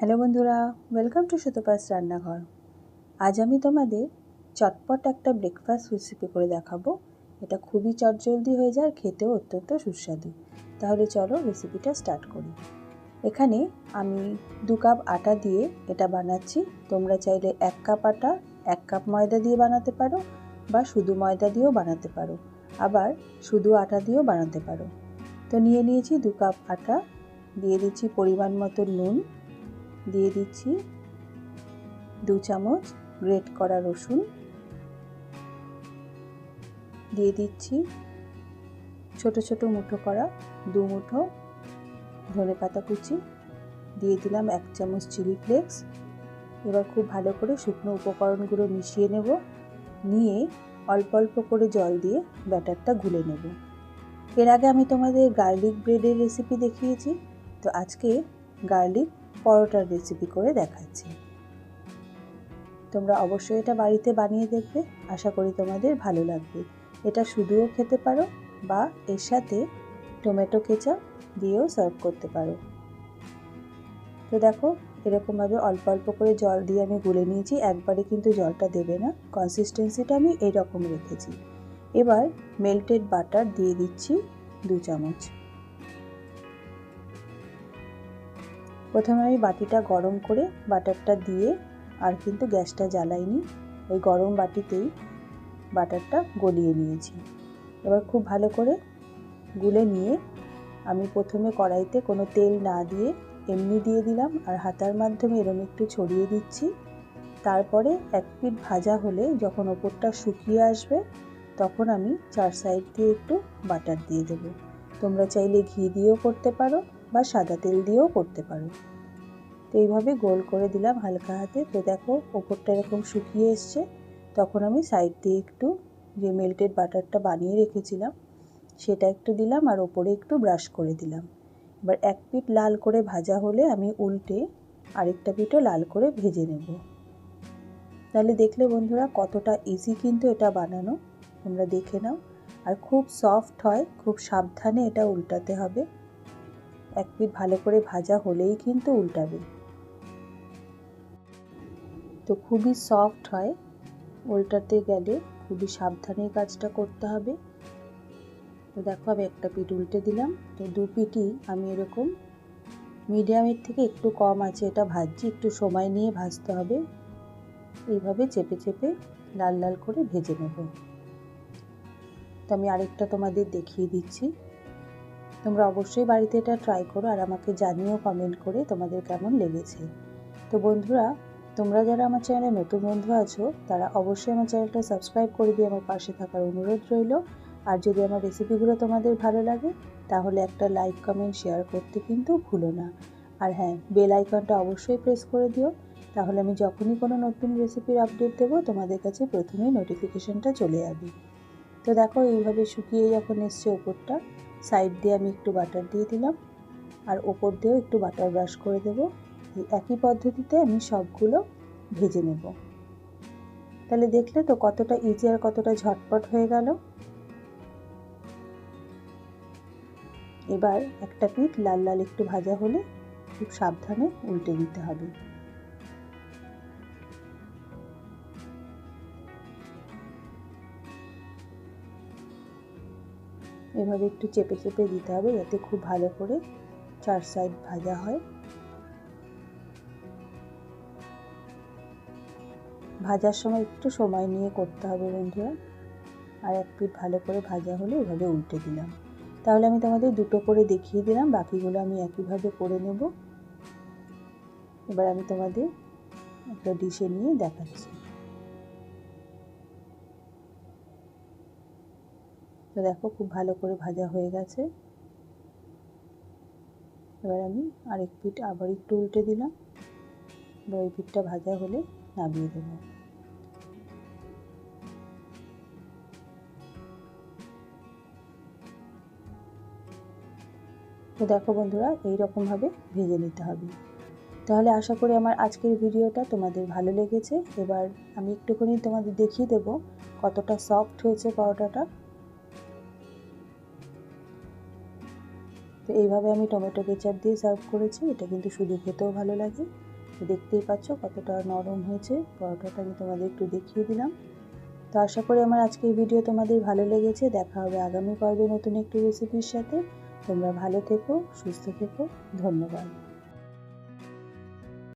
Hello বন্ধুরা, welcome to Sutapa's রান্নাঘর। আজ আমি তোমাদের চটপট একটা ব্রেকফাস্ট রেসিপি করে দেখাবো। এটা খুবই চটজলদি হয়ে যায় আর খেতেও অত্যন্ত সুস্বাদু। তাহলে চলো রেসিপিটা স্টার্ট করি। এখানে আমি 2 কাপ আটা দিয়ে এটা বানাচ্ছি। তোমরা চাইলে 1 কাপ আটা 1 কাপ ময়দা দিয়ে বানাতে পারো, বা শুধু ময়দা দিয়েও বানাতে পারো, আবার শুধু আটা দিয়েও বানাতে পারো। তো নিয়ে নিয়েছি 2 কাপ আটা, দিয়ে দিচ্ছি পরিমাণ মতো নুন, দিয়ে দিচ্ছি 2 চামচ গ্রেট করা রসুন, দিয়ে দিচ্ছি ছোট ছোট মুঠো করা 2 মুঠো ধনেপাতা কুচি, দিয়ে দিলাম 1 চামচ চিলি ফ্লেক্স। এবার খুব ভালো করে শুকনো উপকরণগুলো মিশিয়ে নেব, নিয়ে অল্প অল্প করে জল দিয়ে ব্যাটারটা গুলে নেব। এর আগে আমি তোমাদের গার্লিক ব্রেডের রেসিপি দেখিয়েছি, তো আজকে গার্লিক পরোটার রেসিপি করে দেখাচ্ছি। তোমরা অবশ্যই এটা বাড়িতে বানিয়ে দেখবে, আশা করি তোমাদের ভালো লাগবে। এটা শুধুও খেতে পারো, বা এর সাথে টমেটো কেচাপ দিয়েও সার্ভ করতে পারো। তো দেখো, এরকমভাবে অল্প অল্প করে জল দিয়ে আমি গুলে নিয়েছি, একবারে কিন্তু জলটা দেবে না, কনসিস্টেন্সিটা আমি এইরকম রেখেছি। এবার মেল্টেড বাটার দিয়ে দিচ্ছি 2 চামচ। প্রথমে আমি বাটিটা গরম করে বাটারটা দিয়ে, আর কিন্তু গ্যাসটা জ্বালাইনি, ওই গরম বাটিতেই বাটারটা গলিয়ে নিয়েছি। এবার খুব ভালো করে গুলে নিয়ে আমি প্রথমে কড়াইতে কোনো তেল না দিয়ে এমনি দিয়ে দিলাম, আর হাতার মাধ্যমে এরম একটু ছড়িয়ে দিচ্ছি। তারপরে এক পিঠ ভাজা হলে যখন ওপরটা শুকিয়ে আসবে, তখন আমি 4 সাইড দিয়ে একটু বাটার দিয়ে দেবো। তোমরা চাইলে ঘি দিয়েও করতে পারো, বা সাদা তেল দিয়েও করতে পারো। তো এইভাবে গোল করে দিলাম হালকা হাতে। তো দেখো ওপরটা এরকম শুকিয়ে এসছে, তখন আমি সাইড দিয়ে একটু যে মেল্টেড বাটারটা বানিয়ে রেখেছিলাম সেটা একটু দিলাম, আর ওপরে একটু ব্রাশ করে দিলাম। এবার এক পিঠ লাল করে ভাজা হলে আমি উল্টে আরেকটা পিঠও লাল করে ভেজে নেব। তাহলে দেখলে বন্ধুরা কতটা ইজি কিন্তু এটা বানানো, তোমরা দেখে নাও। আর খুব সফট হয়, খুব সাবধানে এটা উল্টাতে হবে। এক পিঠ ভালো করে ভাজা হলেই কিন্তু উল্টাবে। তো খুবই সফট হয়, উল্টাতে গেলে খুবই সাবধানে কাজটা করতে হবে। তো দেখো আমি একটা পিঠ উল্টে দিলাম। তো 2 পিঠই আমি এরকম মিডিয়ামের থেকে একটু কম আছে এটা ভাজছি, একটু সময় নিয়ে ভাজতে হবে। এইভাবে চেপে চেপে লাল লাল করে ভেজে নেব। তো আমি আরেকটা তোমাদের দেখিয়ে দিচ্ছি। তোমরা অবশ্যই বাড়িতে এটা ট্রাই করো, আর আমাকে জানিও কমেন্ট করে তোমাদের কেমন লেগেছে। তো বন্ধুরা, তোমরা যারা আমার চ্যানেলে নতুন বন্ধু আছো, তারা অবশ্যই আমার চ্যানেলটা সাবস্ক্রাইব করে দিয়ে আমার পাশে থাকার অনুরোধ রইল। আর যদি আমার রেসিপিগুলো তোমাদের ভালো লাগে, তাহলে একটা লাইক কমেন্ট শেয়ার করতে কিন্তু ভুলো না। আর হ্যাঁ, বেল আইকনটা অবশ্যই প্রেস করে দিও, তাহলে আমি যখনই কোনো নতুন রেসিপির আপডেট দেবো, তোমাদের কাছে প্রথমেই নোটিফিকেশনটা চলে যাবে। তো দেখো এইভাবে শুকিয়ে যখন এসছে ওপরটা, সাইড দিয়ে আমি একটু বাটার দিয়ে দিলাম, আর ওপর দিয়েও একটু বাটার ব্রাশ করে দেবো। এই একই পদ্ধতিতে আমি সবগুলো ভেজে নেব। তাহলে দেখলে তো কতটা ইজি আর কতটা ঝটপট হয়ে গেল। এবার একটা পিঠ লাল লাল একটু ভাজা হলে খুব সাবধানে উল্টে দিতে হবে। এভাবে একটু চেপে চেপে দিতে হবে, যাতে খুব ভালো করে 4 সাইড ভাজা হয়। ভাজার সময় একটু সময় নিয়ে করতে হবে বন্ধুরা। আর এক পিঠ ভালো করে ভাজা হলে এভাবে উল্টে দিলাম। তাহলে আমি তোমাদের দুটো করে দেখিয়ে দিলাম, বাকিগুলো আমি একইভাবে করে নেব। এবার আমি তোমাদের একটা ডিশে নিয়ে দেখাচ্ছি। তো দেখো খুব ভালো করে ভাজা হয়ে গেছে। এবার আমি আরেক পিঠ আবার একটু উল্টে দিলাম। এবার ওই পিঠটা ভাজা হলে নামিয়ে দেব। তো দেখো বন্ধুরা, এইরকমভাবে ভেজে নিতে হবে। তাহলে আশা করি আমার আজকের ভিডিওটা তোমাদের ভালো লেগেছে। এবার আমি একটুখানি তোমাদের দেখিয়ে দেব কতটা সফট হয়েছে পরোটাটা। তো এইভাবে আমি টমেটো কেচাপ দিয়ে সার্ভ করেছি। এটা কিন্তু শুধু খেতেও ভালো লাগে। তো দেখতেই পাচ্ছ কতটা নরম হয়েছে পরোটাটা, আমি তোমাদের একটু দেখিয়ে দিলাম। তো আশা করি আমার আজকের ভিডিও তোমাদের ভালো লেগেছে। দেখা হবে আগামী পর্বে নতুন একটি রেসিপির সাথে। তোমরা ভালো থেকো, সুস্থ থেকো। ধন্যবাদ।